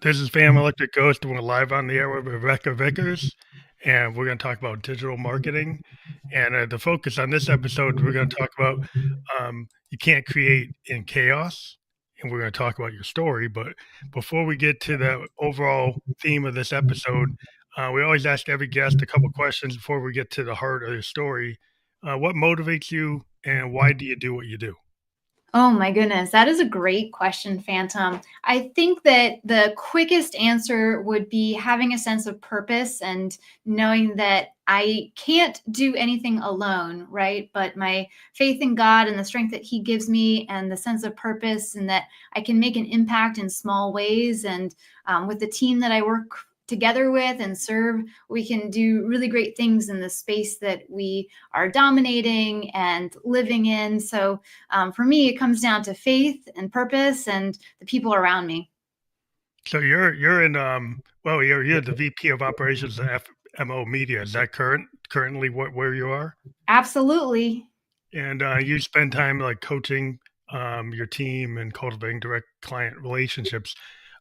This is Fam Electric Ghost. We're live on the air with Rebecca Vickers, and we're going to talk about digital marketing. And the focus on this episode, we're going to talk about you can't create in chaos, and we're going to talk about your story. But before we get to the overall theme of this episode, we always ask every guest a couple questions before we get to the heart of the story. What motivates you, and why do you do what you do? Oh my goodness, that is a great question, Phantom. I think that the quickest answer would be having a sense of purpose and knowing that I can't do anything alone, right? But my faith in God and the strength that He gives me and the sense of purpose, and that I can make an impact in small ways. And with the team that I work together with and serve, we can do really great things in the space that we are dominating and living in. So for me, it comes down to faith and purpose and the people around me. So you're in well you're the VP of operations at FMO Media. Is that currently where you are? Absolutely. And you spend time like coaching your team and cultivating direct client relationships.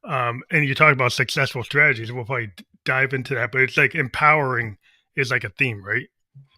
And you talk about successful strategies. We'll probably dive into that, but it's like empowering is like a theme, right?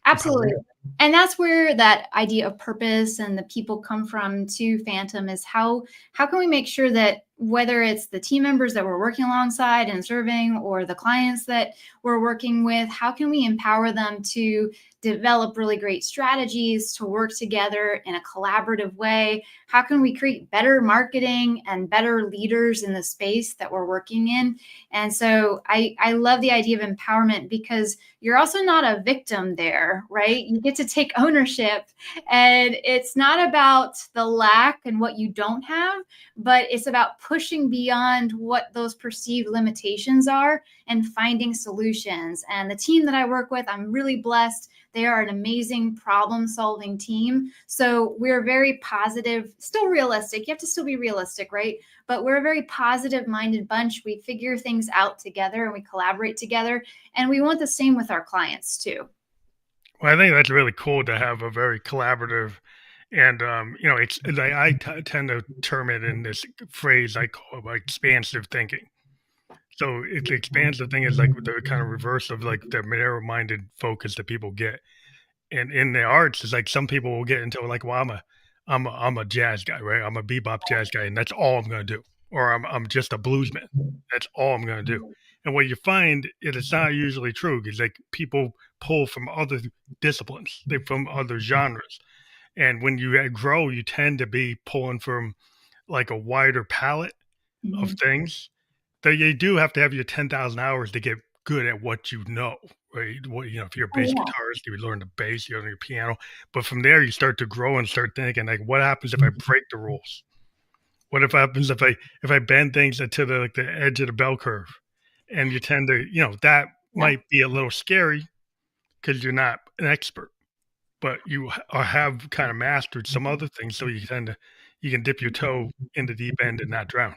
Absolutely. Empowering. And that's where that idea of purpose and the people come from to Phantom, is how can we make sure that whether it's the team members that we're working alongside and serving or the clients that we're working with, how can we empower them to develop really great strategies to work together in a collaborative way? How can we create better marketing and better leaders in the space that we're working in? And so I love the idea of empowerment, because you're also not a victim there, right? You get to take ownership, and it's not about the lack and what you don't have, but it's about pushing beyond what those perceived limitations are and finding solutions. And the team that I work with, I'm really blessed. They are an amazing problem-solving team. So we're very positive, still realistic. You have to still be realistic, right? But we're a very positive-minded bunch. We figure things out together and we collaborate together. And we want the same with our clients too. Well, I think that's really cool to have a very collaborative and it's like tend to term it in this phrase I call like expansive thinking. So it's expansive thing is like the kind of reverse of like the narrow-minded focus that people get. And in the arts, it's like some people will get into like, well, I'm a jazz guy, right? I'm a bebop jazz guy, and that's all I'm gonna do. Or I'm just a bluesman. That's all I'm gonna do. And what you find is it's not usually true, because like people pull from other disciplines, they from other genres. And when you grow, you tend to be pulling from like a wider palette of Mhm. things. Though you do have to have your 10,000 hours to get good at what you know, right? If you're a Oh, bass yeah. guitarist, you learn the bass, you learn your piano. But from there, you start to grow and start thinking, like, what happens if I break the rules? What if happens if I bend things to the like the edge of the bell curve? And you tend to, that Yeah. might be a little scary because you're not an expert, but you have kind of mastered some other things, so you can dip your toe in the deep end and not drown.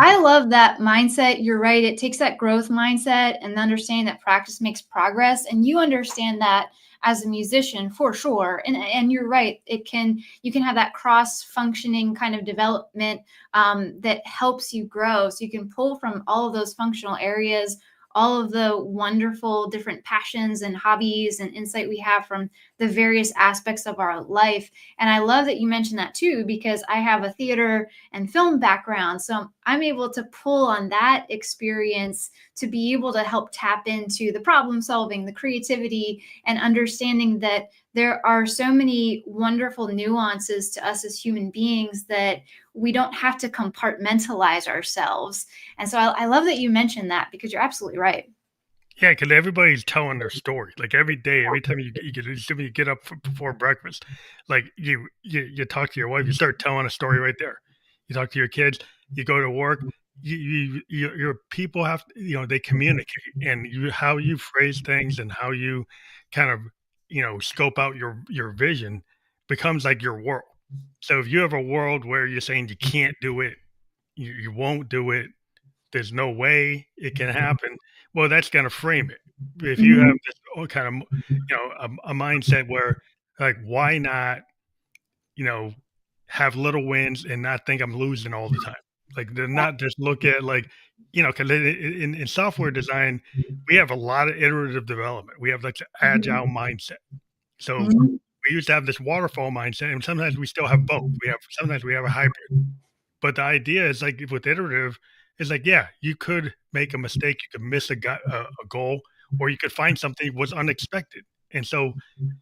I love that mindset. You're right. It takes that growth mindset and understanding that practice makes progress. And you understand that as a musician for sure. And you're right. You can have that cross functioning kind of development that helps you grow. So you can pull from all of those functional areas, all of the wonderful different passions and hobbies and insight we have from the various aspects of our life. And I love that you mentioned that too, because I have a theater and film background. So I'm able to pull on that experience to be able to help tap into the problem solving, the creativity, and understanding that there are so many wonderful nuances to us as human beings that we don't have to compartmentalize ourselves. And so I love that you mentioned that, because you're absolutely right. Yeah, because everybody's telling their story. Like every day, every time you get up before breakfast, like you talk to your wife, you start telling a story right there. You talk to your kids, you go to work. Your people have they communicate, and how you phrase things and how you kind of scope out your vision becomes like your world. So if you have a world where you're saying you can't do it, you won't do it, there's no way it can happen. Well, that's gonna frame it. If you have Mhm. this kind of, a mindset where, like, why not, you know, have little wins and not think I'm losing all the time? Like, to not just look at, like, because in software design, we have a lot of iterative development. We have, like, the agile mindset. So, Mhm. we used to have this waterfall mindset, and sometimes we still have both. Sometimes we have a hybrid. But the idea is, like, with iterative, is like, yeah, you could make a mistake, you could miss a goal, or you could find something was unexpected. And so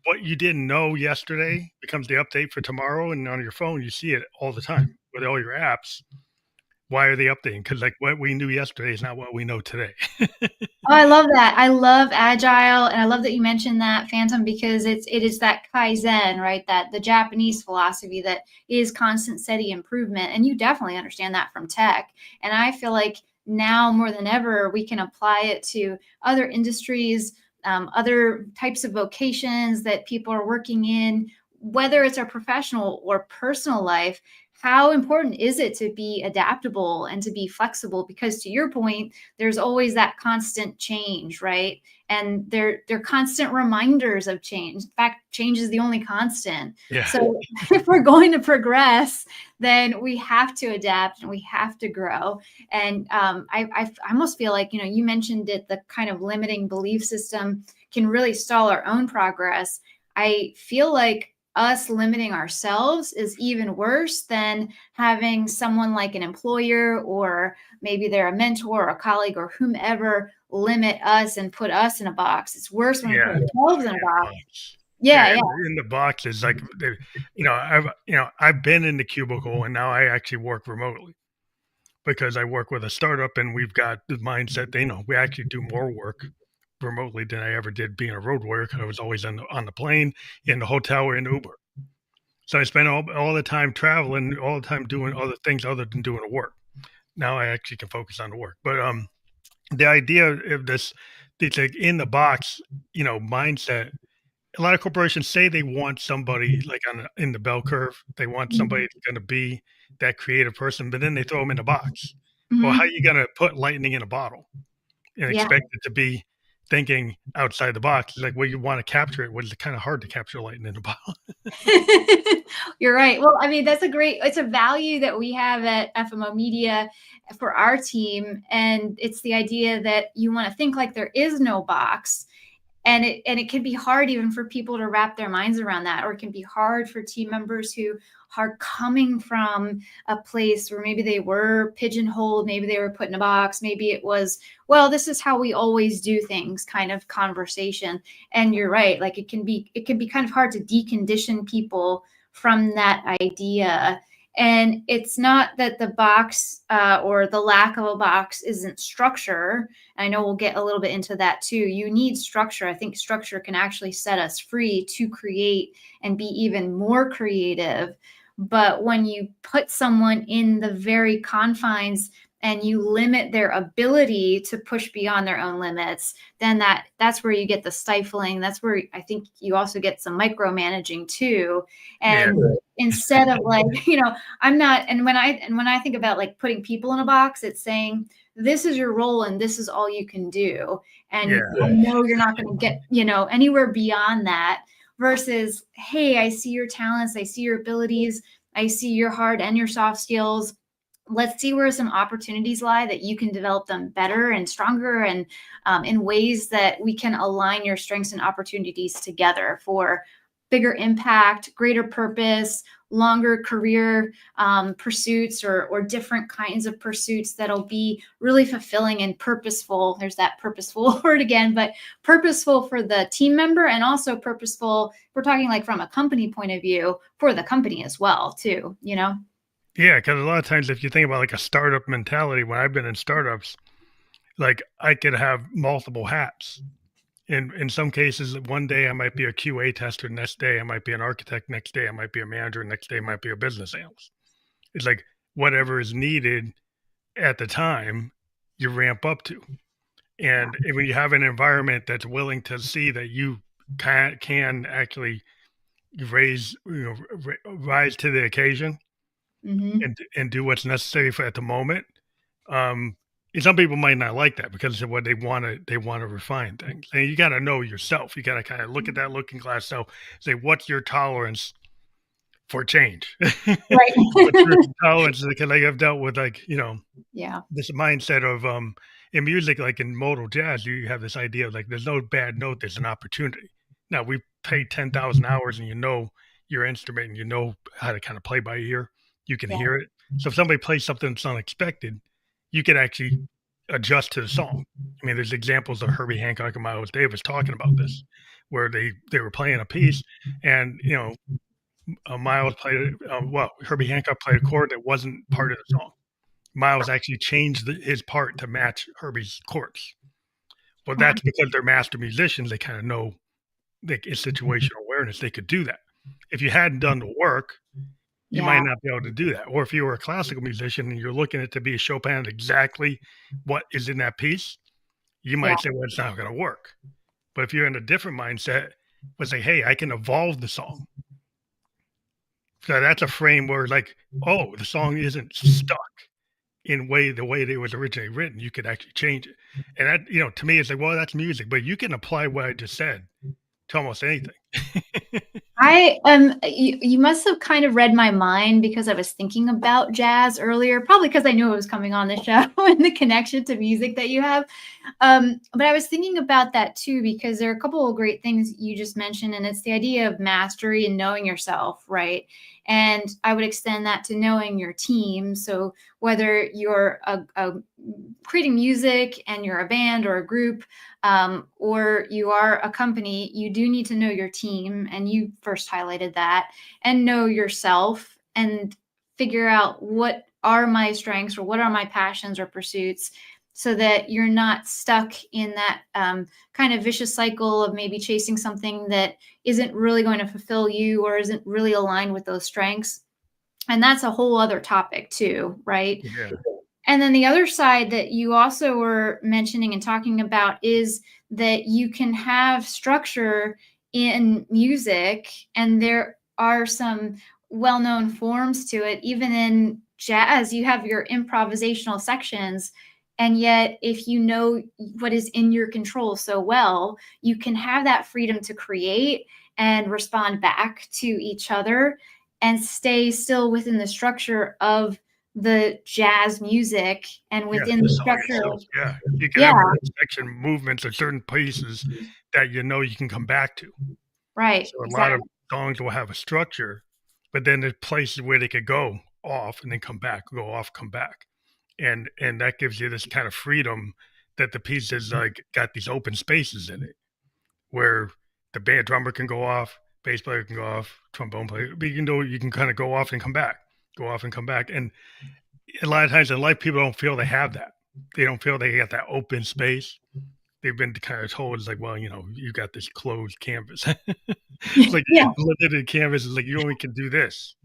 what you didn't know yesterday becomes the update for tomorrow, and on your phone, you see it all the time with all your apps. Why are they updating? Because, like, what we knew yesterday is not what we know today. Oh, I love that. I love agile, and I love that you mentioned that Phantom because it is that Kaizen, right? That the Japanese philosophy that is constant steady improvement, and you definitely understand that from tech. And I feel like now more than ever we can apply it to other industries, other types of vocations that people are working in, whether it's our professional or personal life. How important is it to be adaptable and to be flexible? Because to your point, there's always that constant change, right? And they're constant reminders of change. In fact, change is the only constant. Yeah. So if we're going to progress, then we have to adapt and we have to grow. And I almost feel like, you mentioned it, the kind of limiting belief system can really stall our own progress. I feel like us limiting ourselves is even worse than having someone like an employer or maybe they're a mentor or a colleague or whomever limit us and put us in a box. It's worse when we Yeah. put ourselves in a box. Box. Yeah, Yeah, yeah. in the box is like I've been in the cubicle, and now I actually work remotely because I work with a startup, and we've got the mindset, we actually do more work remotely than I ever did being a road warrior because I was always on the plane, in the hotel, or in Uber. So I spent all the time traveling, all the time doing other things other than doing the work. Now I actually can focus on the work. But the idea of this like in the box, mindset. A lot of corporations say they want somebody like in the bell curve. They want somebody Mhm. that's going to be that creative person, but then they throw them in a box. Well, how are Mhm. you going to put lightning in a bottle and Yeah. expect it to be thinking outside the box? It's like, well, you want to capture it. Well, it's kind of hard to capture lightning in a bottle. You're right. Well, I mean, it's a value that we have at FMO Media for our team. And it's the idea that you want to think like there is no box. And it can be hard even for people to wrap their minds around that, or it can be hard for team members who are coming from a place where maybe they were pigeonholed, maybe they were put in a box, maybe it was, well, this is how we always do things kind of conversation. And you're right, like it can be kind of hard to decondition people from that idea. And it's not that the box or the lack of a box isn't structure. I know we'll get a little bit into that too. You need structure. I think structure can actually set us free to create and be even more creative. But when you put someone in the very confines and you limit their ability to push beyond their own limits, then that's where you get the stifling. That's where I think you also get some micromanaging too. Yeah, And instead of like, I'm not, and when I think about like putting people in a box, it's saying this is your role and this is all you can do. And yeah, I know you're not going to get, anywhere beyond that versus, hey, I see your talents, I see your abilities, I see your hard and your soft skills. Let's see where some opportunities lie that you can develop them better and stronger and in ways that we can align your strengths and opportunities together for bigger impact, greater purpose, longer career pursuits or different kinds of pursuits that'll be really fulfilling and purposeful. There's that purposeful word again, but purposeful for the team member and also purposeful, we're talking like from a company point of view for the company as well, too. yeah. Because a lot of times, if you think about like a startup mentality, when I've been in startups, like I could have multiple hats. In some cases, one day I might be a QA tester, next day I might be an architect, next day I might be a manager, next day I might be a business analyst. It's like whatever is needed at the time, you ramp up to. And when you have an environment that's willing to see that you can actually rise to the occasion Hmm. and do what's necessary for at the moment. Um, and some people might not like that because of what they want to refine things. And you got to know yourself. You got to kind of look at that looking glass. So say, what's your tolerance for change. Right. But there's tolerance because like I've dealt with like, Yeah. this mindset of in music, like in modal jazz, you have this idea of like there's no bad note, there's an opportunity. Now we pay 10,000 hours and you know your instrument and you know how to kind of play by ear, you can Yeah. hear it. So if somebody plays something that's unexpected, you can actually adjust to the song. I mean, there's examples of Herbie Hancock and Miles Davis talking about this, where they were playing a piece, and Miles played well, Herbie Hancock played a chord that wasn't part of the song. Miles actually changed his part to match Herbie's chords. Well, Wow. that's because they're master musicians. They kind of know, like, in situational awareness, they could do that. If you hadn't done the work, you might Yeah. not be able to do that. Or if you were a classical musician and you're looking at it to be a Chopin exactly what is in that piece, you Yeah. might say, well, it's not going to work. But if you're in a different mindset, would say, hey, I can evolve the song. So that's a frame where, like, oh, the song isn't stuck in the way that it was originally written. You could actually change it. And that, to me, it's like, well, that's music, but you can apply what I just said to almost anything. You must have kind of read my mind because I was thinking about jazz earlier, probably because I knew it was coming on the show and the connection to music that you have. But I was thinking about that too, because there are a couple of great things you just mentioned, and it's the idea of mastery and knowing yourself, right? And I would extend that to knowing your team. So whether you're creating music and you're a band or a group, or you are a company, you do need to know your team. And you first highlighted that, and know yourself and figure out what are my strengths or what are my passions or pursuits, so that you're not stuck in that kind of vicious cycle of maybe chasing something that isn't really going to fulfill you or isn't really aligned with those strengths. And that's a whole other topic too, right? Yeah. And then the other side that you also were mentioning and talking about is that you can have structure in music, and there are some well known forms to it. Even in jazz, you have your improvisational sections. And yet, if you know what is in your control so well, you can have that freedom to create and respond back to each other and stay still within the structure of the jazz music and Yeah, within the the song structure. itself, yeah. You can Yeah, have certain section movements or certain pieces that you can come back to. right, So a lot of exactly. songs will have a structure, but then there's places where they could go off and then come back, go off, come back. And that gives you this kind of freedom that the piece is like got these open spaces in it where the band drummer can go off, bass player can go off, trombone player, but you can kind of go off and come back, go off and come back. And a lot of times in life, people don't feel they have that. They don't feel they got that open space. They've been kind of told it's like, well, you got this closed canvas. It's like Yeah, limited canvas is like you only can do this.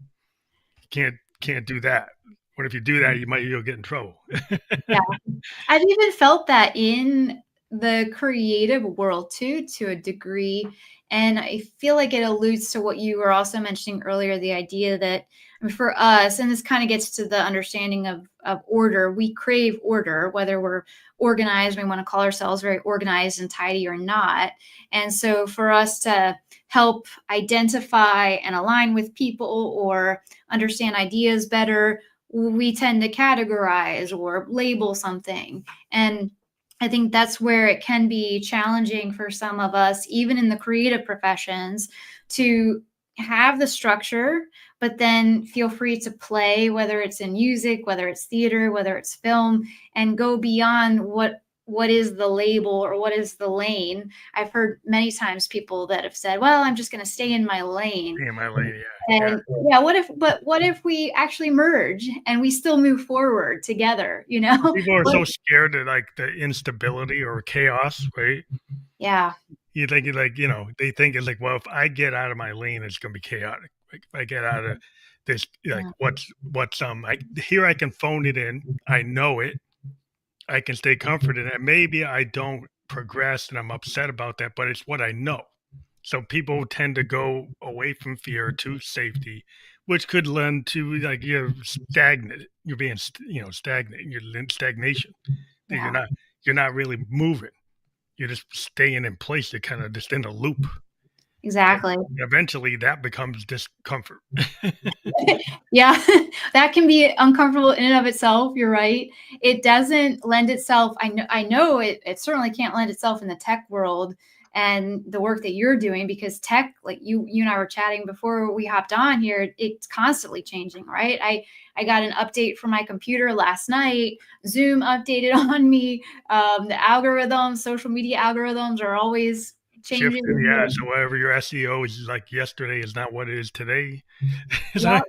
You can't do that. What if you do that, you'll get in trouble. yeah. I've even felt that in the creative world too, to a degree. And I feel like it alludes to what you were also mentioning earlier, the idea that, I mean, for us, and this kind of gets to the understanding of order, we crave order, whether we're organized, we want to call ourselves very organized and tidy or not. And so for us to help identify and align with people or understand ideas better, we tend to categorize or label something. And I think that's where it can be challenging for some of us, even in the creative professions, to have the structure, but then feel free to play, whether it's in music, whether it's theater, whether it's film, and go beyond what is the label or what is the lane. I've heard many times people that have said, well, I'm just going to stay in my lane. Me and my lady, yeah, yeah. And yeah, what if we actually merge and we still move forward together, you know? People are What, so scared of like the instability or chaos, right? yeah, You think like, they think it's like, well, if I get out of my lane, it's gonna be chaotic. Like if I get out of this, like yeah, here I can phone it in. I know it. I can stay comforted. And maybe I don't progress and I'm upset about that, but it's what I know. So people tend to go away from fear to safety, which could lend to like you're stagnant. You're being, stagnant. You're in stagnation. That yeah. you're not really moving. You're just staying in place. You're kind of just in a loop. Exactly. Eventually, that becomes discomfort. Yeah, that can be uncomfortable in and of itself. You're right. It doesn't lend itself. I know it certainly can't lend itself in the tech world and the work that you're doing, because tech, like you and I were chatting before we hopped on here, it's constantly changing, right? I got an update from my computer last night. Zoom updated on me. The algorithms, social media algorithms are always changing. Shifting, yeah, so whatever your SEO is like yesterday is not what it is today. So Yeah,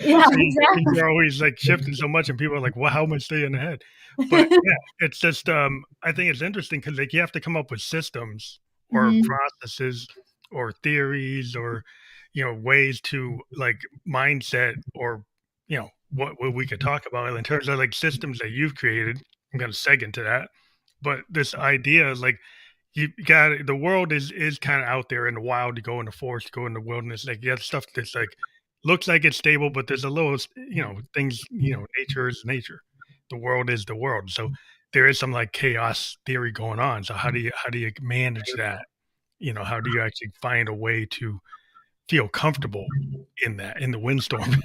yeah, things exactly. are always, like, shifting so much, and people are like, "Well, how am I staying ahead?" But, yeah, it's just, I think it's interesting because like, you have to come up with systems or Mhm. processes or theories or, ways to, like, mindset or, what we could talk about in terms of, like, systems that you've created. I'm gonna seg into that, but this idea, like, you got the world is kind of out there in the wild. To go in the forest, go in the wilderness. Like, you have stuff that's like looks like it's stable, but there's a little, things. Nature is nature. The world is the world. So there is some like chaos theory going on. So how do you manage that? How do you actually find a way to feel comfortable in the windstorm?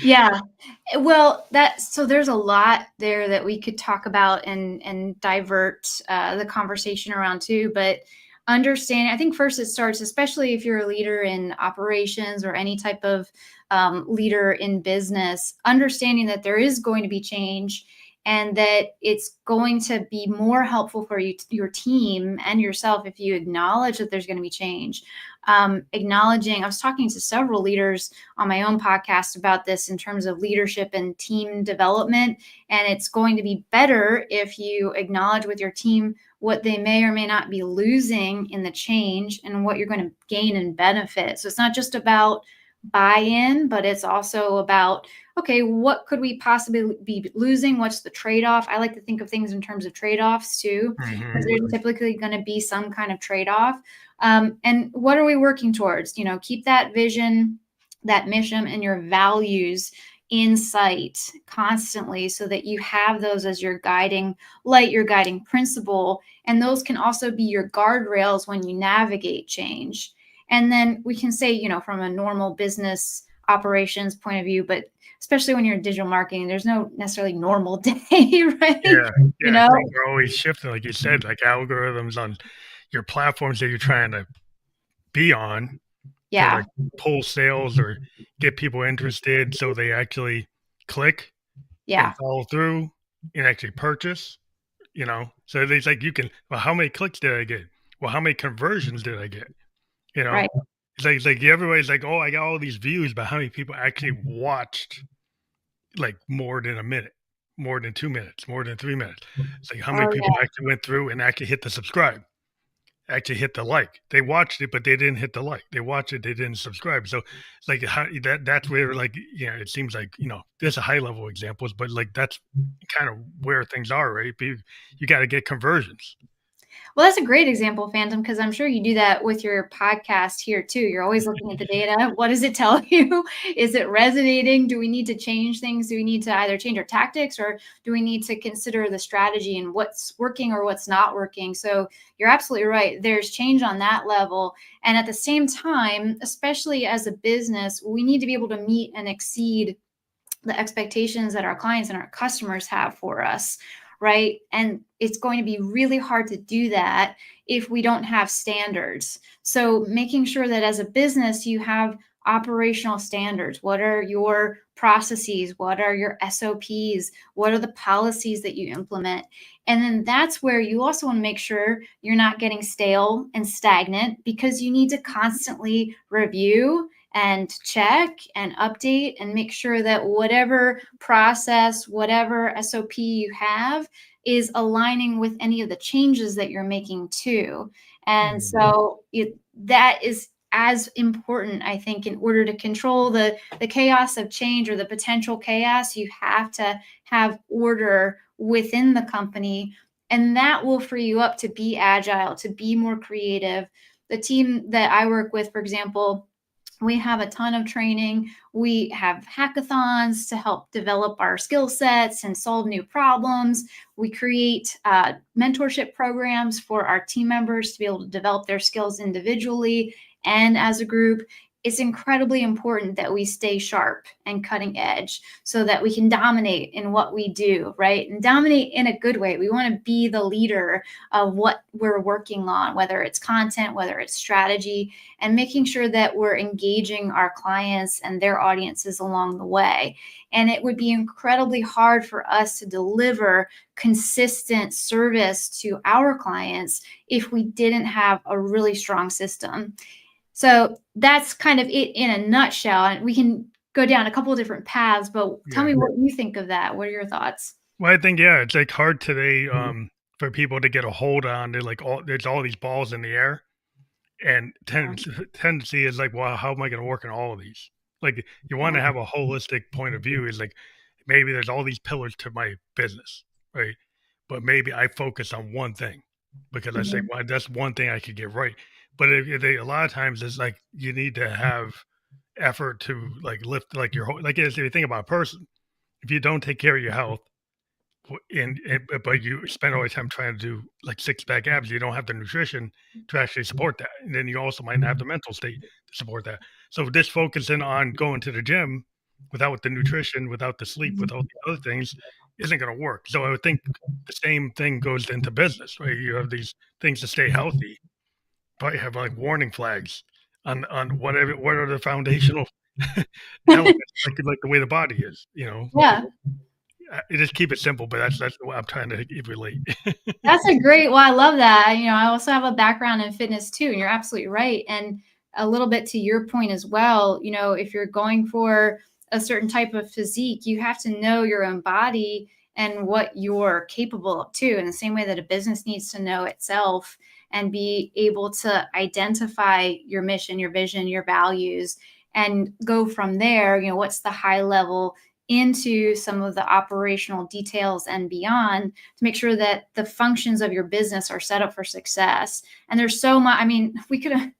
Yeah. Well, so there's a lot there that we could talk about and divert the conversation around too. But understanding, I think first it starts, especially if you're a leader in operations or any type of leader in business, understanding that there is going to be change and that it's going to be more helpful for you, your team, and yourself if you acknowledge that there's going to be change. Acknowledging, I was talking to several leaders on my own podcast about this in terms of leadership and team development. And it's going to be better if you acknowledge with your team what they may or may not be losing in the change and what you're going to gain and benefit. So it's not just about buy-in, but it's also about, okay, what could we possibly be losing? What's the trade-off? I like to think of things in terms of trade-offs too, because Mhm. there's typically going to be some kind of trade-off. And what are we working towards? Keep that vision, that mission, and your values in sight constantly so that you have those as your guiding light, your guiding principle. And those can also be your guardrails when you navigate change. And then we can say, from a normal business operations point of view, but especially when you're in digital marketing, there's no necessarily normal day, right? Yeah, You yeah, know? things are always shifting, like you said, like algorithms on your platforms that you're trying to be on to, Yeah. like, pull sales or get people interested so they actually click and Yeah. follow through and actually purchase, So it's like you can, "Well, how many clicks did I get? Well, how many conversions did I get?" You know? Right. It's like everybody's like, "Oh, I got all these views," but how many people actually watched, like, more than a minute, more than 2 minutes, more than 3 minutes? It's like how many Oh, people yeah. actually went through and actually hit the subscribe? Actually hit the like. They watched it, but they didn't hit the like. They watched it, they didn't subscribe. So it's like how that's where like it seems like there's a high level examples, but like that's kind of where things are, right? You got to get conversions. Well, that's a great example, Phantom, because I'm sure you do that with your podcast here too. You're always looking at the data. What does it tell you? Is it resonating? Do we need to change things? Do we need to either change our tactics, or do we need to consider the strategy and what's working or what's not working? So you're absolutely right. There's change on that level. And at the same time, especially as a business, we need to be able to meet and exceed the expectations that our clients and our customers have for us, right? And it's going to be really hard to do that if we don't have standards. So making sure that as a business you have operational standards. What are your processes? What are your SOPs? What are the policies that you implement? And then that's where you also want to make sure you're not getting stale and stagnant, because you need to constantly review and check and update and make sure that whatever process, whatever SOP you have is aligning with any of the changes that you're making too. And Mhm. so that is as important, I think, in order to control the chaos of change or the potential chaos. You have to have order within the company, and that will free you up to be agile, to be more creative. The team that I work with, for example, we have a ton of training. We have hackathons to help develop our skill sets and solve new problems. We create mentorship programs for our team members to be able to develop their skills individually and as a group, it's incredibly important that we stay sharp and cutting edge so that we can dominate in what we do, right? And dominate in a good way. We want to be the leader of what we're working on, whether it's content, whether it's strategy, and making sure that we're engaging our clients and their audiences along the way. And it would be incredibly hard for us to deliver consistent service to our clients if we didn't have a really strong system. So that's kind of it in a nutshell. And we can go down a couple of different paths, but tell Yeah. me what you think of that. What are your thoughts? Well, I think, yeah, it's like hard today, for people to get a hold on. They're like there's all these balls in the air, and tendency is like, well, how am I going to work on all of these? Like, you want Yeah. to have a holistic point of view. Is like, maybe there's all these pillars to my business, right? But maybe I focus on one thing because I say, Mhm. well, that's one thing I could get right. But if they, a lot of times it's like you need to have effort to like lift like your whole, like if you think about a person, if you don't take care of your health, but you spend all your time trying to do like six pack abs, you don't have the nutrition to actually support that, and then you also might not have the mental state to support that. So this focusing on going to the gym without the nutrition, without the sleep, without the other things, isn't going to work. So I would think the same thing goes into business, right? You have these things to stay healthy, but you have like warning flags on whatever, what are the foundational elements, like the way the body is, you know. Yeah. Just keep it simple, but that's what I'm trying to relate. That's a great, well, I love that. I also have a background in fitness too, and you're absolutely right. And a little bit to your point as well, if you're going for a certain type of physique, you have to know your own body and what you're capable of too. In the same way that a business needs to know itself and be able to identify your mission, your vision, your values, and go from there. What's the high level into some of the operational details and beyond to make sure that the functions of your business are set up for success. And there's so much, we could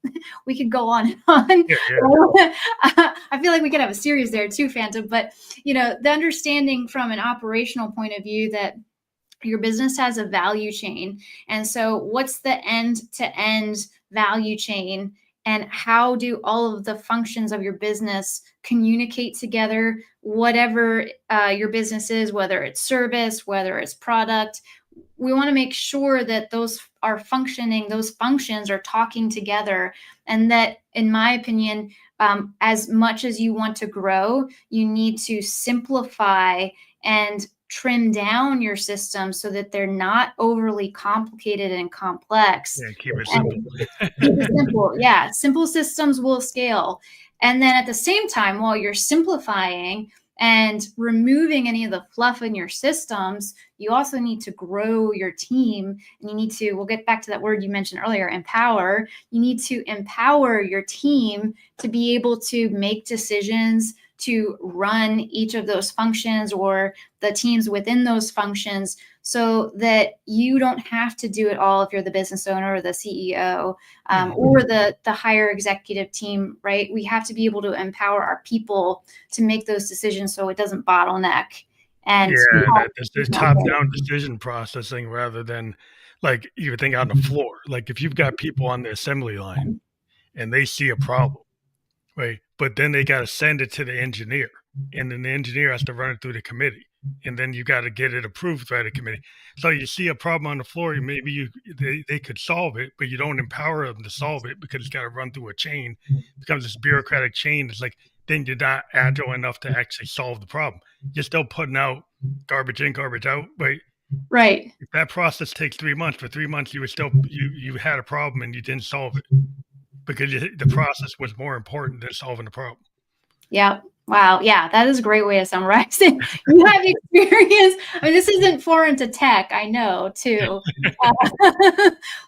we could go on and on. Yeah, yeah. I feel like we could have a series there too, Phantom, but the understanding from an operational point of view that your business has a value chain. And so what's the end to end value chain, and how do all of the functions of your business communicate together, whatever your business is, whether it's service, whether it's product. We want to make sure that those are functioning, those functions are talking together. And that, in my opinion, as much as you want to grow, you need to simplify and trim down your system so that they're not overly complicated and complex. Yeah, keep it simple. And keep it simple. Yeah, simple systems will scale. And then at the same time, while you're simplifying and removing any of the fluff in your systems, you also need to grow your team. And you need to, we'll get back to that word you mentioned earlier, empower. You need to empower your team to be able to make decisions, to run each of those functions or the teams within those functions, so that you don't have to do it all if you're the business owner or the CEO, or the higher executive team, right? We have to be able to empower our people to make those decisions so it doesn't bottleneck. And Yeah, that the top-down decision processing rather than, like, you think on the floor. Like, if you've got people on the assembly line and they see a problem, right? But then they gotta send it to the engineer, and then the engineer has to run it through the committee, and then you gotta get it approved by the committee. So you see a problem on the floor, maybe they could solve it, but you don't empower them to solve it because it's gotta run through a chain. It becomes this bureaucratic chain. It's like, then you're not agile enough to actually solve the problem. You're still putting out garbage in, garbage out, right? right. If that process takes 3 months, for 3 months you were still you had a problem and you didn't solve it because the process was more important than solving the problem. Yeah. Wow. Yeah, that is a great way to summarize it. You have experience. This isn't foreign to tech, I know, too.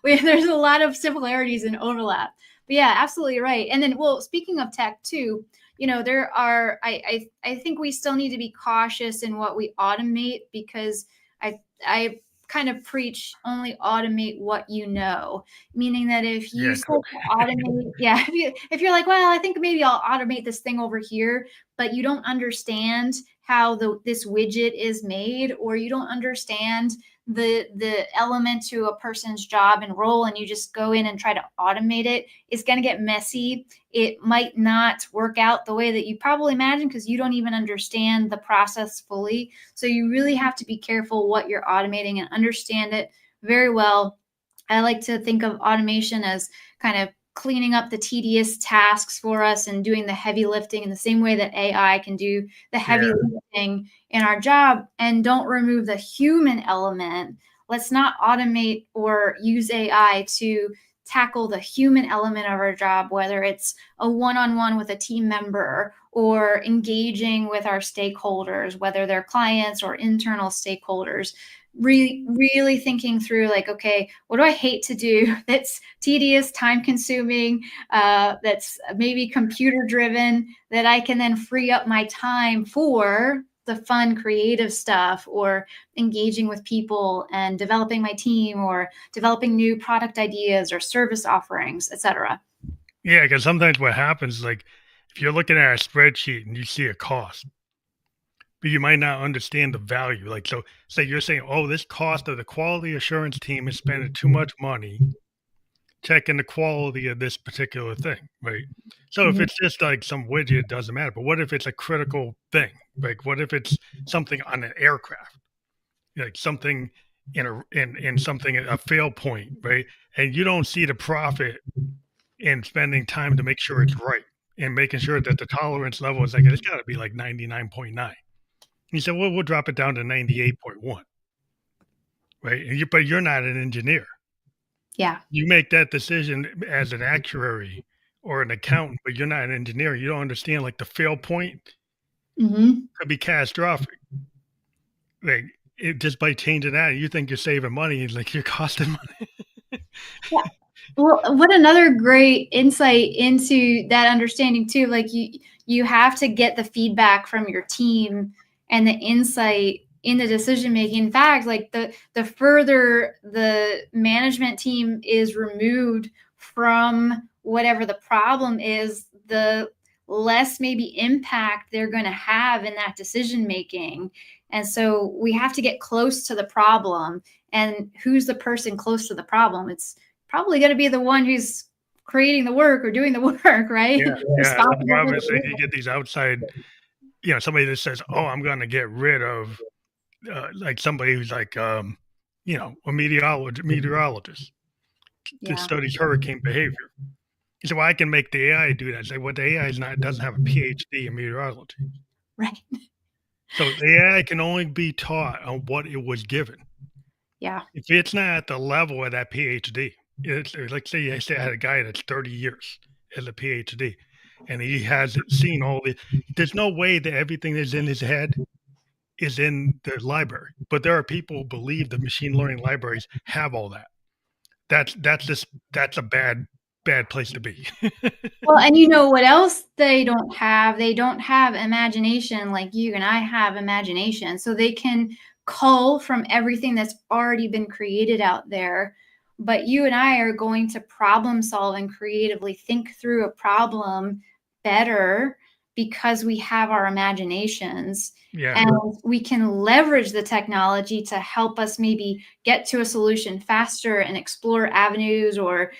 There's a lot of similarities and overlap. But yeah, absolutely right. And then, well, speaking of tech too, there are, I think we still need to be cautious in what we automate, because I kind of preach only automate what you know, meaning that if you Yeah, start to automate, yeah, if you're like, well, I think maybe I'll automate this thing over here, but you don't understand how this widget is made, or you don't understand the element to a person's job and role, and you just go in and try to automate it, it's going to get messy. It might not work out the way that you probably imagined because you don't even understand the process fully. So you really have to be careful what you're automating and understand it very well. I like to think of automation as kind of cleaning up the tedious tasks for us and doing the heavy lifting in the same way that AI can do the heavy Yeah. lifting in our job, and don't remove the human element. Let's not automate or use AI to tackle the human element of our job, whether it's a one-on-one with a team member or engaging with our stakeholders, whether they're clients or internal stakeholders. Really thinking through, like, okay, what do I hate to do that's tedious, time consuming, that's maybe computer driven, that I can then free up my time for the fun creative stuff, or engaging with people and developing my team, or developing new product ideas or service offerings, etc. Yeah, because sometimes what happens is, like, if you're looking at a spreadsheet and you see a cost, but you might not understand the value. Like, so say you're saying, oh, this cost of the quality assurance team is spending too much money checking the quality of this particular thing, right? So if Mhm. it's just like some widget, it doesn't matter. But what if it's a critical thing? Like, what if it's something on an aircraft, like something in something, a fail point, right? And you don't see the profit in spending time to make sure it's right and making sure that the tolerance level is like, it's got to be like 99.9. He said, well, we'll drop it down to 98.1, right? But you're not an engineer. Yeah. You make that decision as an actuary or an accountant, but you're not an engineer. You don't understand, like, the fail point Hmm. could be catastrophic. Like, just by changing that, you think you're saving money, like you're costing money. Yeah. Well, what another great insight into that understanding too, like you have to get the feedback from your team and the insight in the decision making. In fact, like the further the management team is removed from whatever the problem is, the less maybe impact they're going to have in that decision making. And so we have to get close to the problem. And who's the person close to the problem? It's probably going to be the one who's creating the work or doing the work, right? Yeah, yeah. And the Responsible for problem is, like, the you work. get these outside, somebody that says, "Oh, I'm going to get rid of," like somebody who's like, a meteorologist that Yeah. studies hurricane behavior. He said, "Well, I can make the AI do that." I say, "Well, the AI is not doesn't have a PhD in meteorology." Right. So the AI can only be taught on what it was given. Yeah. If it's not at the level of that PhD, it's like, say I had a guy that's 30 years as a PhD, and he hasn't seen all the. There's no way that everything that's in his head is in the library. But there are people who believe the machine learning libraries have all that. That's a bad place to be. Well, and you know what else they don't have? They don't have imagination like you and I have imagination. So they can cull from everything that's already been created out there. But you and I are going to problem solve and creatively think through a problem better because we have our imaginations. Yeah, And we can leverage the technology to help us maybe get to a solution faster and explore avenues, or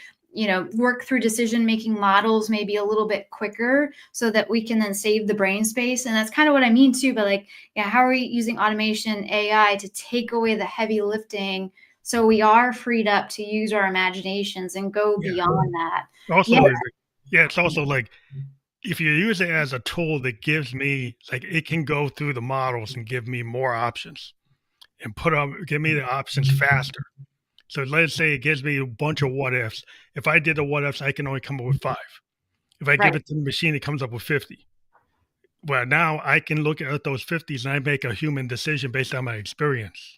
work through decision making models maybe a little bit quicker, so that we can then save the brain space. And that's kind of what I mean too, but like, yeah, how are we using automation, AI, to take away the heavy lifting, so we are freed up to use our imaginations and go yeah. beyond that. Also, Yeah. it's also like, if you use it as a tool that gives me, like, it can go through the models and give me more options and give me the options faster. So let's say it gives me a bunch of what ifs. If I did the what ifs, I can only come up with 5. If I Right. give it to the machine, it comes up with 50. Well, now I can look at those 50s and I make a human decision based on my experience.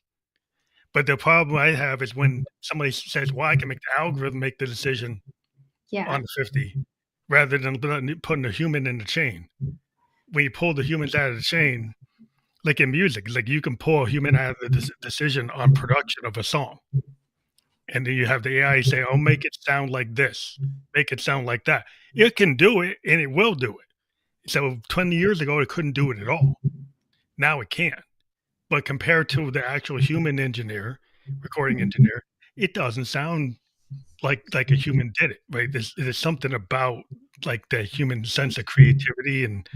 But the problem I have is when somebody says, well, I can make the algorithm make the decision Yeah. on the 50 rather than putting a human in the chain. When you pull the humans out of the chain, like in music, like, you can pull a human out of the decision on production of a song. And then you have the AI say, oh, make it sound like this, make it sound like that. It can do it and it will do it. So 20 years ago, it couldn't do it at all. Now it can. But compared to the actual human engineer, recording engineer, it doesn't sound like a human did it, right? There's something about like the human sense of creativity and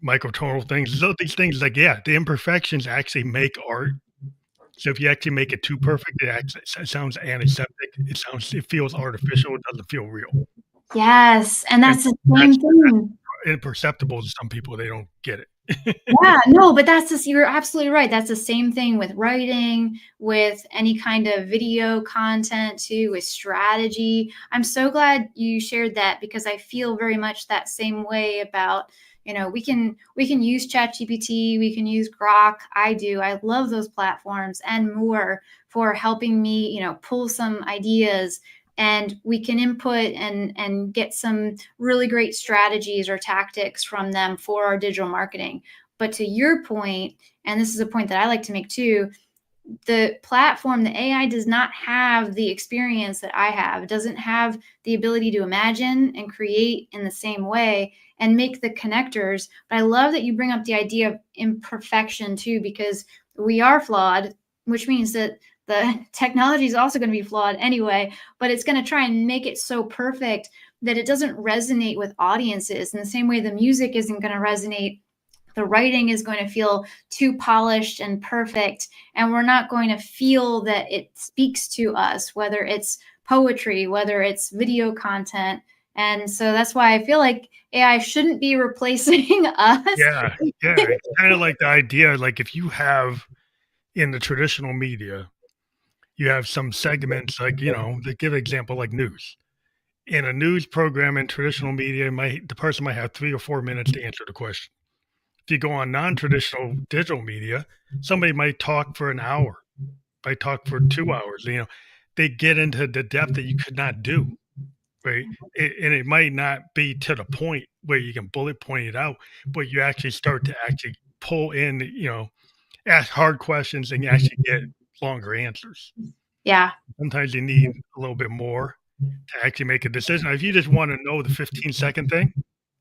microtonal things. So these things like, yeah, the imperfections actually make art. So if you actually make it too perfect, it sounds antiseptic. It feels artificial. It doesn't feel real. Yes, and And that's the that's same thing. imperceptible to some people. They don't get it. Yeah, no, but that's just you're absolutely right. That's the same thing with writing, with any kind of video content too, with strategy. I'm so glad you shared that because I feel very much that same way about, we can use ChatGPT, we can use Grok. I do. I love those platforms and more for helping me, pull some ideas and we can input and get some really great strategies or tactics from them for our digital marketing. But to your point, and this is a point that I like to make too, the platform, the AI does not have the experience that I have. It doesn't have the ability to imagine and create in the same way and make the connectors. But I love that you bring up the idea of imperfection too, because we are flawed, which means that the technology is also going to be flawed anyway, but it's going to try and make it so perfect that it doesn't resonate with audiences in the same way the music isn't going to resonate. The writing is going to feel too polished and perfect, and we're not going to feel that it speaks to us, whether it's poetry, whether it's video content. And so that's why I feel like AI shouldn't be replacing us. Yeah, yeah. It's kind of like the idea, like if you have in the traditional media, you have some segments like, they give an example like news. In a news program in traditional media, the person might have 3 or 4 minutes to answer the question. If you go on non-traditional digital media, somebody might talk for an hour, might talk for 2 hours. They get into the depth that you could not do, right? And it might not be to the point where you can bullet point it out, but you actually start to actually pull in, ask hard questions and you actually get longer answers. Yeah. Sometimes you need a little bit more to actually make a decision. If you just want to know the 15-second thing,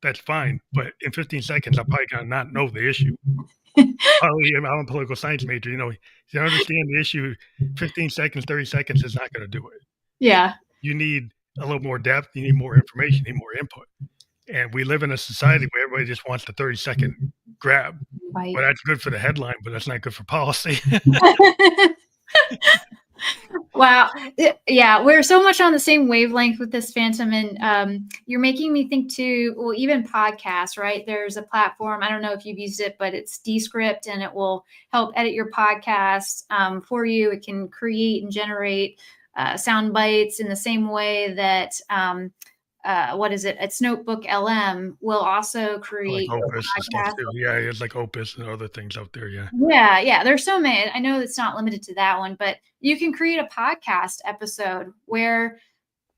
that's fine. But in 15 seconds, I'm probably gonna not know the issue. Probably, I'm a political science major. To understand the issue, 15 seconds, 30 seconds is not gonna do it. Yeah. You need a little more depth. You need more information. You need more input. And we live in a society where everybody just wants the 30-second grab. Right. Well, that's good for the headline, but that's not good for policy. Wow. Yeah, we're so much on the same wavelength with this Phantom. And you're making me think too, well, even podcasts, right? There's a platform, I don't know if you've used it, but it's Descript and it will help edit your podcast for you. It can create and generate sound bites in the same way that, what is it? It's Notebook LM will also Like create Opus and stuff podcasts. too. Yeah, it's like Opus and other things out there. Yeah. Yeah, yeah. There's so many. I know it's not limited to that one, but you can create a podcast episode where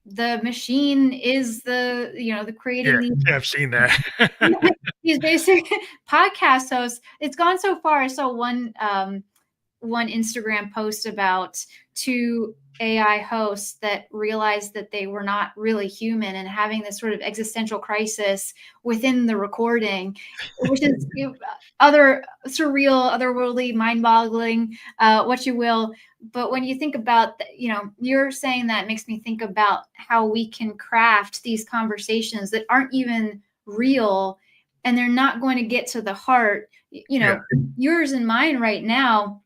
the machine is the Yeah, creating these yeah, I've seen that. these basic podcast hosts. It's gone so far. I saw one Instagram post about two AI hosts that realized that they were not really human and having this sort of existential crisis within the recording, which is other surreal, otherworldly, mind-boggling, what you will. But when you think about, you're saying that makes me think about how we can craft these conversations that aren't even real and they're not going to get to the heart. Yeah, Yours and mine right now,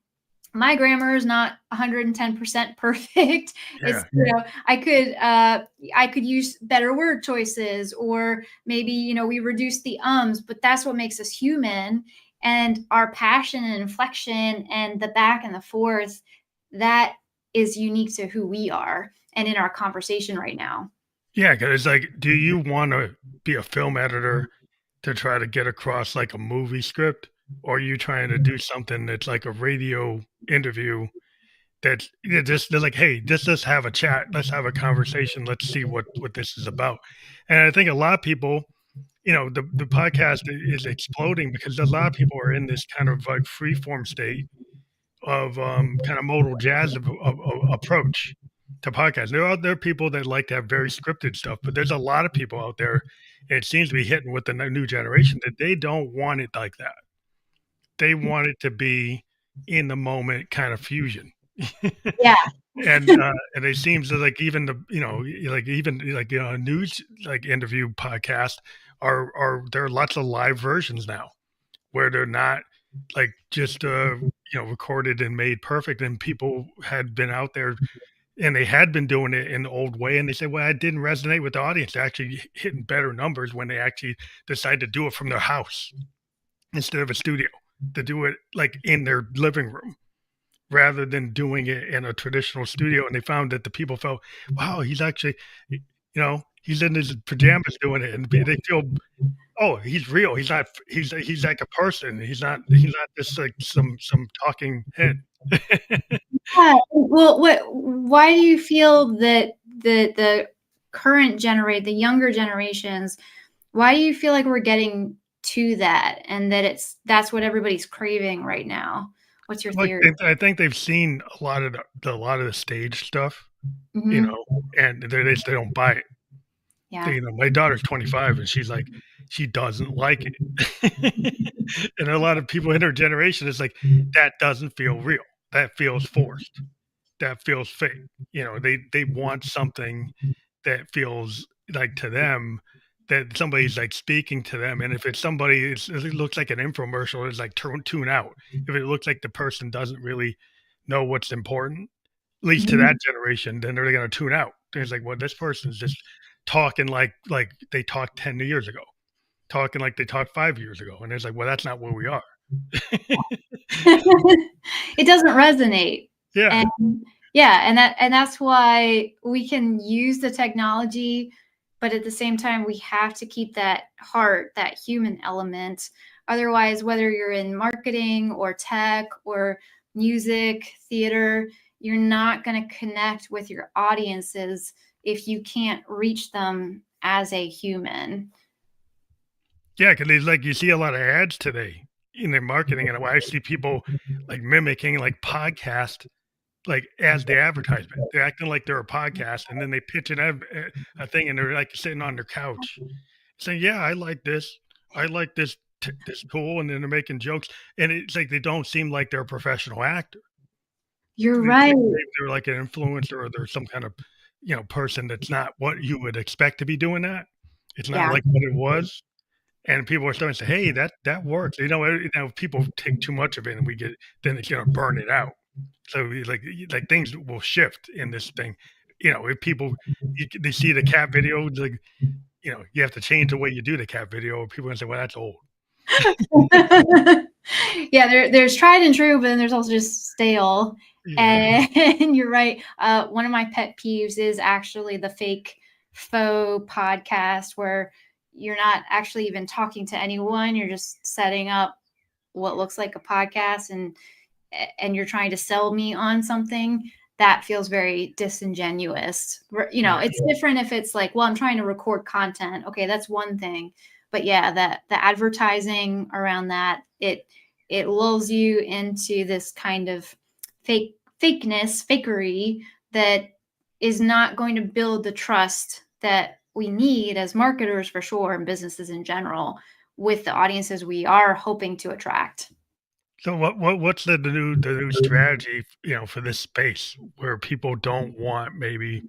my grammar is not 110% perfect. It's, yeah, I could use better word choices or maybe, we reduce the ums, but that's what makes us human. And our passion and inflection and the back and the forth, that is unique to who we are and in our conversation right now. yeah. Because it's like, do you want to be a film editor to try to get across like a movie script, or are you trying to do something that's like a radio interview that just they're like, hey, just let's have a chat, let's have a conversation, let's see what this is about. And I think a lot of people, the podcast is exploding because a lot of people are in this kind of like free form state of kind of modal jazz approach to podcasts. There are people that like to have very scripted stuff, but there's a lot of people out there, and it seems to be hitting with the new generation that they don't want it like that. they want it to be in the moment kind of fusion. Yeah. And it seems that, like, even the like, even, like, news, like, interview podcast are there are lots of live versions now where they're not, like, just, recorded and made perfect, and people had been out there and they had been doing it in the old way, and they said, "Well, it didn't resonate with the audience." They're actually hitting better numbers when they actually decide to do it from their house instead of a studio, to do it, like, in their living room rather than doing it in a traditional studio, and they found that the people felt, "Wow, he's actually, he's in his pajamas doing it," and they feel, "Oh, he's real. He's like a person. He's not just like some talking head." Yeah. Well, why do you feel that the the younger generations, why do you feel like we're getting to that and that that's what everybody's craving right now? What's your Like, theory? I think they've seen a lot of the stage stuff, Mhm. and they don't buy it. Yeah. My daughter's 25 and she's like, she doesn't like it. And a lot of people in her generation is like, that doesn't feel real. That feels forced. That feels fake. They want something that feels like, to them, that somebody's like speaking to them. And if it's somebody, it looks like an infomercial, it's like tune out. If it looks like the person doesn't really know what's important, at least to Mhm. that generation, then they're gonna tune out. It's like, well, this person's just talking like they talked 10 years ago, talking like they talked 5 years ago. And it's like, well, that's not where we are. It doesn't resonate. Yeah. And yeah, and that's why we can use the technology, but at the same time we have to keep that heart, that human element. Otherwise, whether you're in marketing or tech or music, theater, you're not going to connect with your audiences if you can't reach them as a human. Yeah, because it's like you see a lot of ads today in their marketing, and I see people like mimicking like podcast, like, as the advertisement. They're acting like they're a podcast, and then they pitch a thing, and they're like sitting on their couch saying, "Yeah, I like this. I like this tool," and then they're making jokes, and it's like they don't seem like they're a professional actor. You're It's right. like they're like an influencer, or they're some kind of, person that's not what you would expect to be doing that. It's not Yeah. like what it was, and people are starting to say, "Hey, that works." If people take too much of it, and then it's gonna burn it out. So, like, things will shift in this thing. If people, they see the cat video, like, you have to change the way you do the cat video, or people are gonna say, "Well, that's old." Yeah, there's tried and true, but then there's also just stale. Yeah. And you're right. One of my pet peeves is actually the fake faux podcast where you're not actually even talking to anyone. You're just setting up what looks like a podcast and you're trying to sell me on something. That feels very disingenuous. Yeah. It's different if it's like, well, I'm trying to record content. Okay, that's one thing. But yeah, that the advertising around that, it lulls you into this kind of fakery that is not going to build the trust that we need as marketers for sure, and businesses in general, with the audiences we are hoping to attract. So what's the new strategy, for this space where people don't want maybe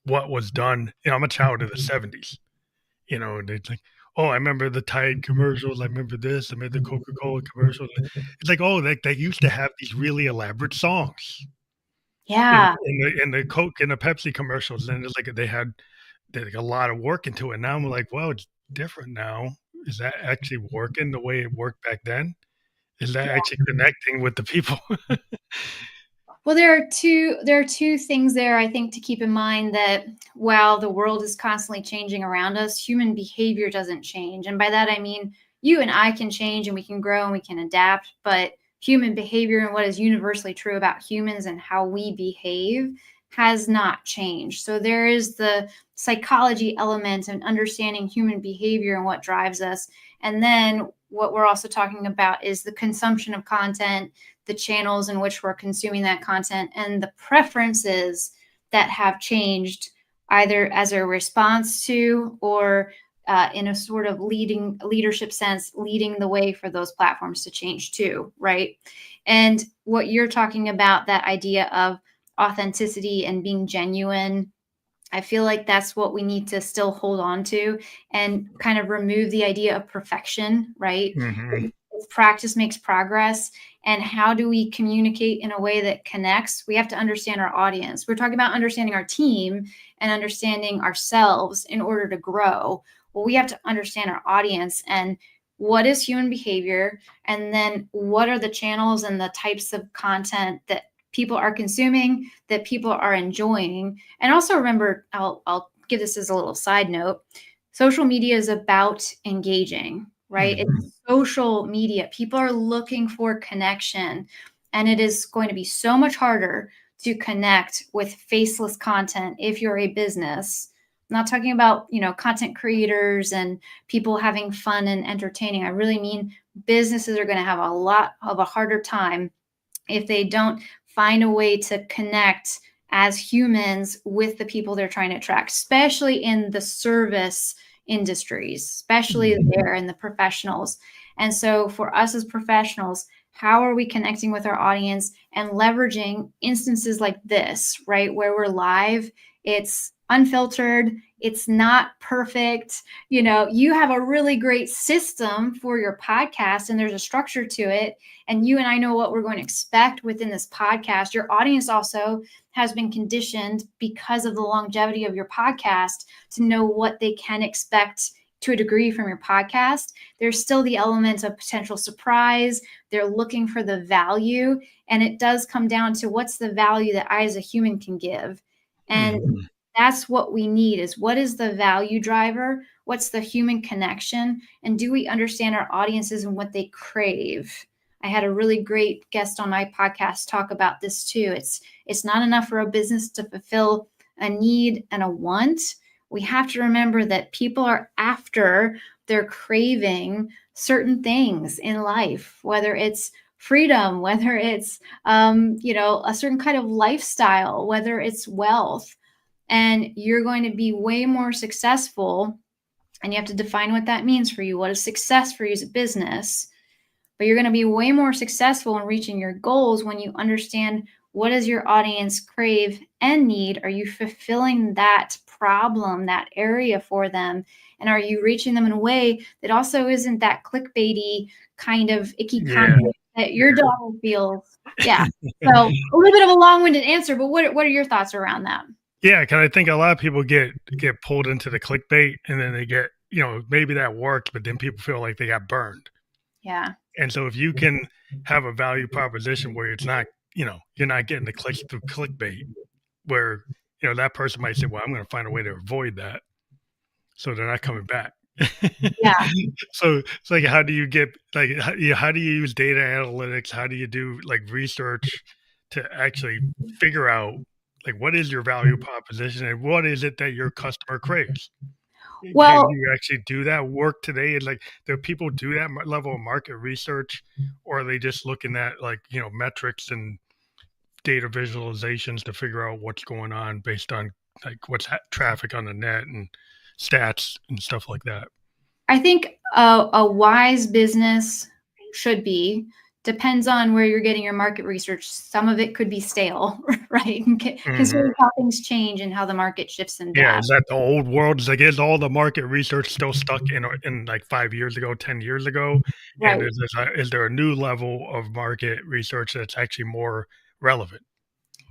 what was done? I'm a child of the '70s, and it's like, "Oh, I remember the Tide commercials. I remember this. I remember the Coca-Cola commercials." It's like, "Oh, they used to have these really elaborate songs Yeah. in the Coke and the Pepsi commercials, and it's like they like a lot of work into it." Now I'm like, "Well, it's different now." Is that actually working the way it worked back then? Is that actually connecting with the people? Well, there are two things there I think to keep in mind, that while the world is constantly changing around us, human behavior doesn't change. And by that I mean you and I can change and we can grow and we can adapt, but human behavior and what is universally true about humans and how we behave has not changed. So there is the psychology element and understanding human behavior and what drives us. And then what we're also talking about is the consumption of content, the channels in which we're consuming that content, and the preferences that have changed either as a response to or in a sort of leadership sense, leading the way for those platforms to change too, right? And what you're talking about, that idea of authenticity and being genuine, I feel like that's what we need to still hold on to and kind of remove the idea of perfection, right? Hmm. Practice makes progress. And how do we communicate in a way that connects? We have to understand our audience. We're talking about understanding our team and understanding ourselves in order to grow. Well, we have to understand our audience and what is human behavior, and then what are the channels and the types of content that people are consuming, that people are enjoying. And also remember, I'll give this as a little side note. Social media is about engaging, right? Hmm. It's social media. People are looking for connection, and it is going to be so much harder to connect with faceless content if you're a business. I'm not talking about, content creators and people having fun and entertaining. I really mean businesses are going to have a lot of a harder time if they don't find a way to connect as humans with the people they're trying to attract, especially in the service industries, especially there in the professionals. And so for us as professionals, how are we connecting with our audience and leveraging instances like this, right? Where we're live, it's unfiltered, it's not perfect. You have a really great system for your podcast and there's a structure to it. And you and I know what we're going to expect within this podcast. Your audience also has been conditioned because of the longevity of your podcast to know what they can expect to a degree from your podcast. There's still the element of potential surprise. They're looking for the value. And it does come down to what's the value that I as a human can give. And Hmm. that's what we need, is what is the value driver? What's the human connection? And do we understand our audiences and what they crave? I had a really great guest on my podcast talk about this too. It's not enough for a business to fulfill a need and a want. We have to remember that people are after, they're craving certain things in life, whether it's freedom, whether it's a certain kind of lifestyle, whether it's wealth. And you're going to be way more successful. And you have to define what that means for you. What is success for you as a business? But you're going to be way more successful in reaching your goals when you understand what does your audience crave and need. Are you fulfilling that problem, that area for them? And are you reaching them in a way that also isn't that clickbaity kind of icky Yeah. content that your daughter feels? Yeah. So a little bit of a long-winded answer, but what are your thoughts around that? Yeah, because I think a lot of people get pulled into the clickbait, and then they get, maybe that worked, but then people feel like they got burned. Yeah. And so if you can have a value proposition where it's not, you're not getting the clicks through clickbait, where that person might say, "Well, I'm going to find a way to avoid that, so they're not coming back." Yeah. So it's like, how do you get how do you use data analytics? How do you do research to actually figure out what is your value proposition and what is it that your customer craves? Can Well, you actually do that work today? And do people do that level of market research, or are they just looking at metrics and data visualizations to figure out what's going on based on what's traffic on the net and stats and stuff like that? I think a wise business should be, depends on where you're getting your market research. Some of it could be stale, right? Hmm. Considering how things change and how the market shifts and Yeah, adapts. is that the old world? Is all the market research still stuck in 5 years ago, 10 years ago? And Right. is there a new level of market research that's actually more relevant?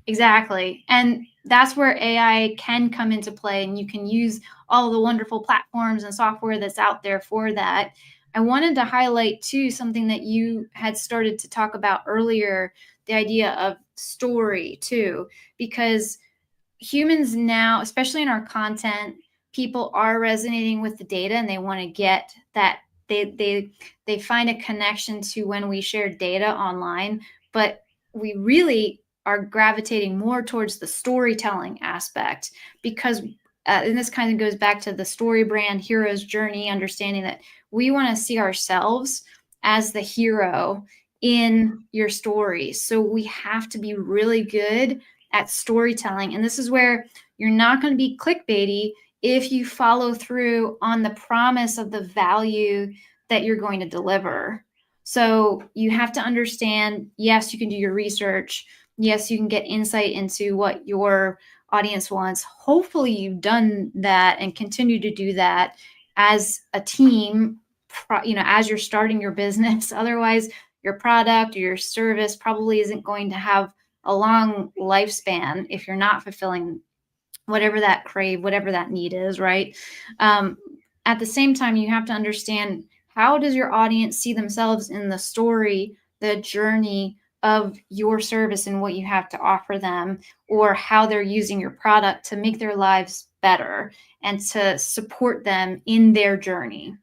Exactly. And that's where AI can come into play, and you can use all the wonderful platforms and software that's out there for that. I wanted to highlight too something that you had started to talk about earlier, the idea of story too, because humans now, especially in our content, people are resonating with the data and they want to get that. They find a connection to when we share data online, but we really are gravitating more towards the storytelling aspect, because and this kind of goes back to the story brand hero's journey, understanding that we want to see ourselves as the hero in your story. So we have to be really good at storytelling. And this is where you're not going to be clickbaity if you follow through on the promise of the value that you're going to deliver. So you have to understand, yes, you can do your research. Yes, you can get insight into what your audience wants. Hopefully you've done that and continue to do that as a team, as you're starting your business. Otherwise, your product or your service probably isn't going to have a long lifespan if you're not fulfilling whatever that need is, right? Um, at the same time, you have to understand, how does your audience see themselves in the story, the journey of your service and what you have to offer them, or how they're using your product to make their lives better and to support them in their journey.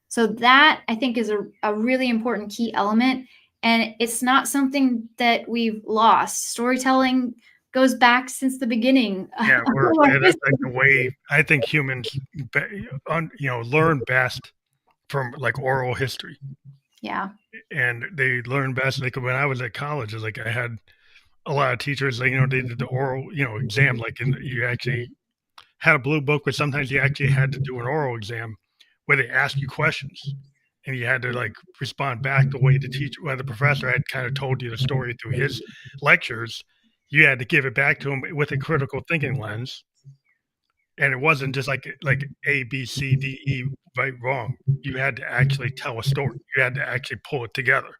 So that, I think, is a really important key element. And it's not something that we've lost. Storytelling goes back since the beginning. Yeah, Of our that's like the history. way I think humans, learn best from like oral history, Yeah. and they learn best. Like when I was at college, it's like I had a lot of teachers, like they did the oral, exam, like and you actually had a blue book, but sometimes you actually had to do an oral exam where they ask you questions, and you had to like respond back the way the teacher, well, the professor had kind of told you the story through his lectures. You had to give it back to him with a critical thinking lens, and it wasn't just like A, B, C, D, E, right, wrong. You had to actually tell a story. You had to actually pull it together,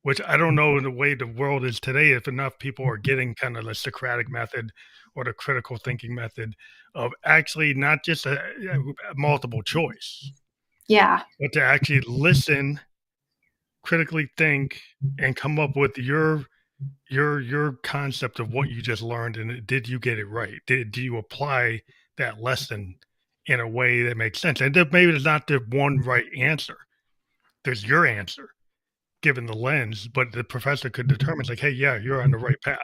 which I don't know in the way the world is today, if enough people are getting kind of the Socratic method or the critical thinking method of actually not just a multiple choice, Yeah. but to actually listen, critically think, and come up with your concept of what you just learned, and did you get it right? Do you apply that lesson in a way that makes sense? And maybe there's not the one right answer. There's your answer given the lens, but the professor could determine it's like, hey, yeah, you're on the right path,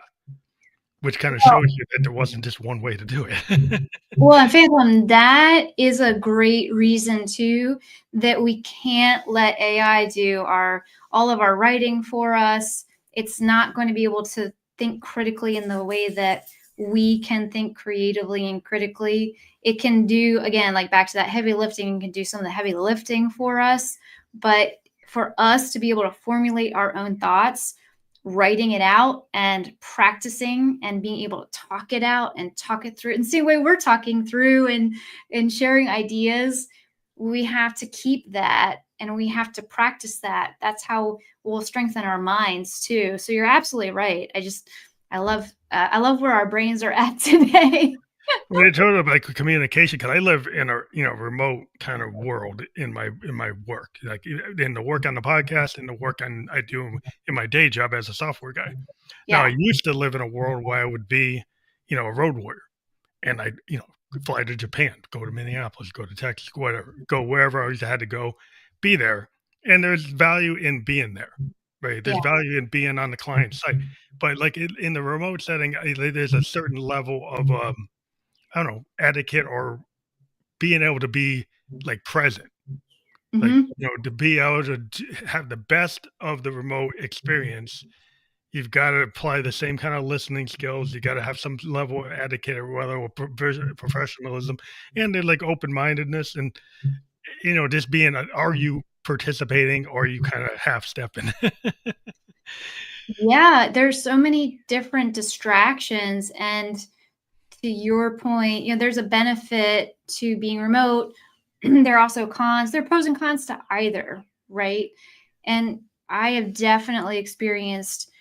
which kind of shows you that there wasn't just one way to do it. Well, and Phantom, that is a great reason too that we can't let AI do all of our writing for us. It's not going to be able to think critically in the way that we can think creatively and critically. It can do, again, like back to that heavy lifting, it can do some of the heavy lifting for us. But for us to be able to formulate our own thoughts, writing it out and practicing and being able to talk it out and talk it through, and same way we're talking through and sharing ideas, we have to keep that and we have to practice that. That's how we'll strengthen our minds too. So you're absolutely right. I love where our brains are at today. When it's sort of like communication, because I live in a remote kind of world in my work, like in the work on the podcast and the work I do in my day job as a software guy. Now I Yeah. used to live in a world where I would be, a road warrior, and I, fly to Japan, go to Minneapolis, go to Texas, whatever, go wherever I had to go, be there. And there's value in being there, right? There's Yeah. value in being on the client site. But like in the remote setting, there's a certain level of, I don't know, etiquette or being able to be like present, like, Hmm. to be able to have the best of the remote experience. You've got to apply the same kind of listening skills. You got to have some level of etiquette, or whether or professionalism, and then like open mindedness, and just being. Are you participating, or are you kind of half stepping? Yeah, there's so many different distractions. And to your point, there's a benefit to being remote. There are also cons. There are pros and cons to either, right? And I have definitely experienced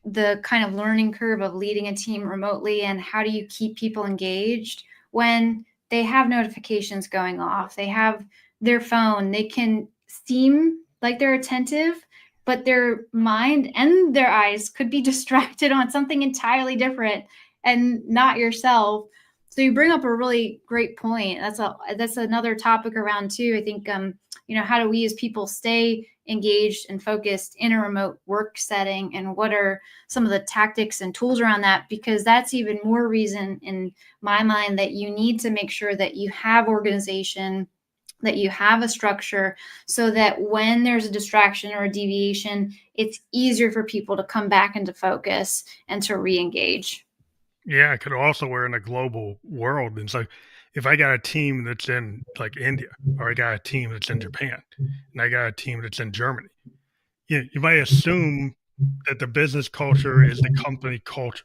the kind of learning curve of leading a team remotely, and how do you keep people engaged when they have notifications going off, they have their phone, they can seem like they're attentive, but their mind and their eyes could be distracted on something entirely different and not yourself. So you bring up a really great point. That's another topic around too. I think how do we as people stay engaged and focused in a remote work setting, and what are some of the tactics and tools around that? Because that's even more reason in my mind that you need to make sure that you have organization, that you have a structure, so that when there's a distraction or a deviation, it's easier for people to come back into focus and to re-engage. Yeah, it could also we're in a global world, and so if I got a team that's in like India, or I got a team that's in Japan, and I got a team that's in Germany, you might assume that the business culture is the company culture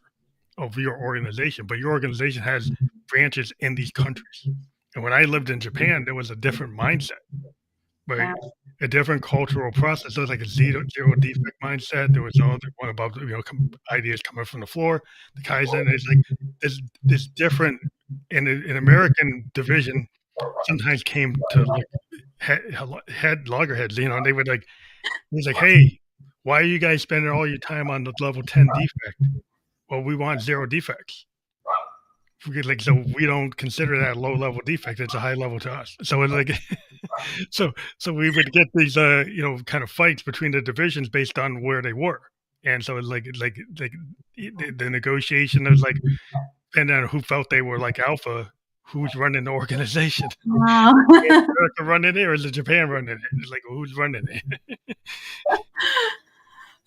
of your organization, but your organization has branches in these countries. And when I lived in Japan, there was a different mindset, right? Yeah. A different cultural process. There was like a zero defect mindset. There was no other one about ideas coming from the floor. The Kaizen is like this different. And an American division sometimes came to like head loggerheads. And they would like, he was like, "Hey, why are you guys spending all your time on the level 10 defect? Well, we want zero defects." So we don't consider that a low level defect. It's a high level to us. So it's like, so we would get these, kind of fights between the divisions based on where they were. And so it's like the negotiation was like, depending on who felt they were like alpha, who's running the organization. Wow. Is America running it or is it Japan running it? It's like, well, who's running it?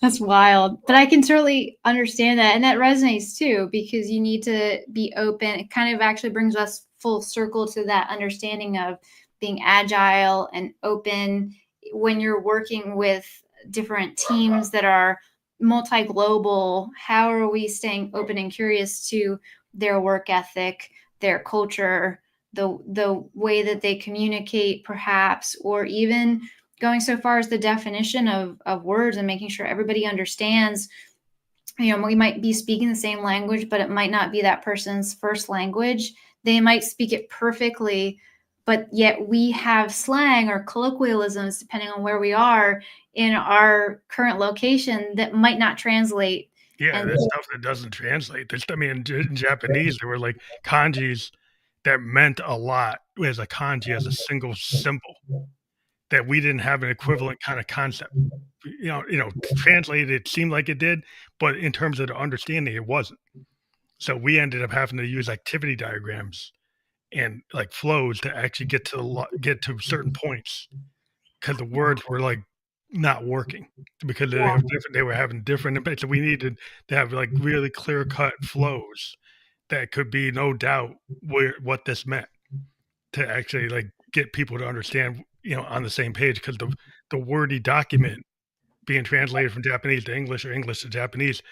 That's wild. But I can totally understand that. And that resonates too, because you need to be open. It kind of actually brings us full circle to that understanding of being agile and open when you're working with different teams that are multi-global. How are we staying open and curious to their work ethic, their culture, the way that they communicate, perhaps, or even going so far as the definition of words and making sure everybody understands. We might be speaking the same language, but it might not be that person's first language. They might speak it perfectly, but yet we have slang or colloquialisms, depending on where we are in our current location, that might not translate. Yeah, And there's stuff that doesn't translate. In Japanese, there were like kanjis that meant a lot as a kanji, as a single symbol, that we didn't have an equivalent kind of concept. Translated, it seemed like it did, but in terms of the understanding, it wasn't. So we ended up having to use activity diagrams and like flows to actually get to certain points because the words were like not working because they were having different impacts. So we needed to have like really clear cut flows that could be no doubt what this meant to actually like get people to understand, on the same page. Because the wordy document being translated from Japanese to English or English to Japanese,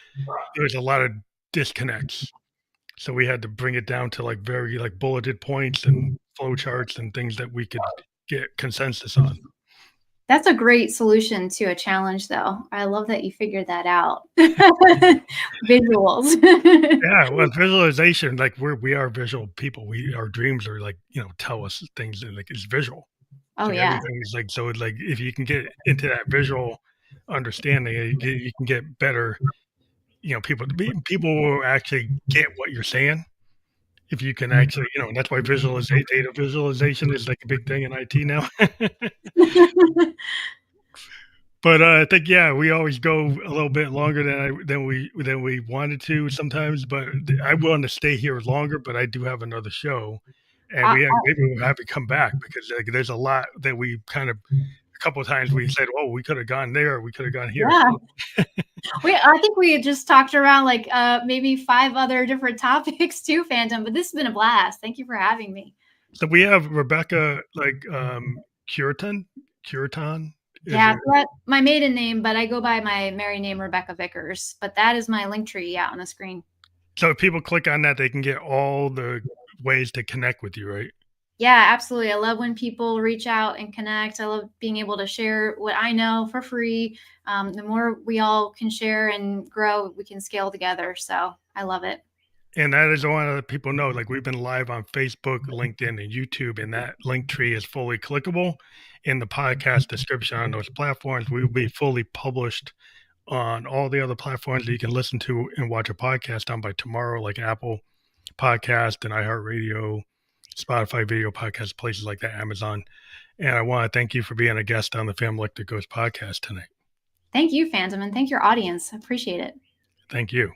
there's a lot of disconnects. So we had to bring it down to like very like bulleted points and flow charts and things that we could get consensus on. that's a great solution to a challenge, though. I love that you figured that out. Visuals. Yeah, well, visualization, like we are visual people. Our dreams are like, tell us things and like it's visual. Oh, Like yeah. everything is like, so like if you can get into that visual understanding, you can get better, people will actually get what you're saying. If you can actually, and that's why data visualization is like a big thing in IT now. But I think, yeah, we always go a little bit longer than we wanted to sometimes. But I want to stay here longer, but I do have another show, and I, maybe we'll have to come back because like there's a lot that we kind of a couple of times we said, oh, we could have gone there, we could have gone here. yeah. I think we had just talked around like maybe 5 other different topics too, Phantom, but this has been a blast. Thank you for having me. So we have Rebecca like Curitan. Yeah, so that's my maiden name, but I go by my married name, Rebecca Vickers. But that is my link tree out on the screen. So if people click on that, they can get all the ways to connect with you, right? Yeah, absolutely. I love when people reach out and connect. I love being able to share what I know for free. The more we all can share and grow, we can scale together. So I love it. And that is one of the people know, like we've been live on Facebook, LinkedIn, and YouTube, and that link tree is fully clickable in the podcast description on those platforms. We will be fully published on all the other platforms that you can listen to and watch a podcast on by tomorrow, like Apple Podcast and iHeartRadio, Spotify video podcast, places like that, Amazon. And I want to thank you for being a guest on the Family Electric Ghost podcast tonight. Thank you, Phantom, and thank your audience. I appreciate it. Thank you.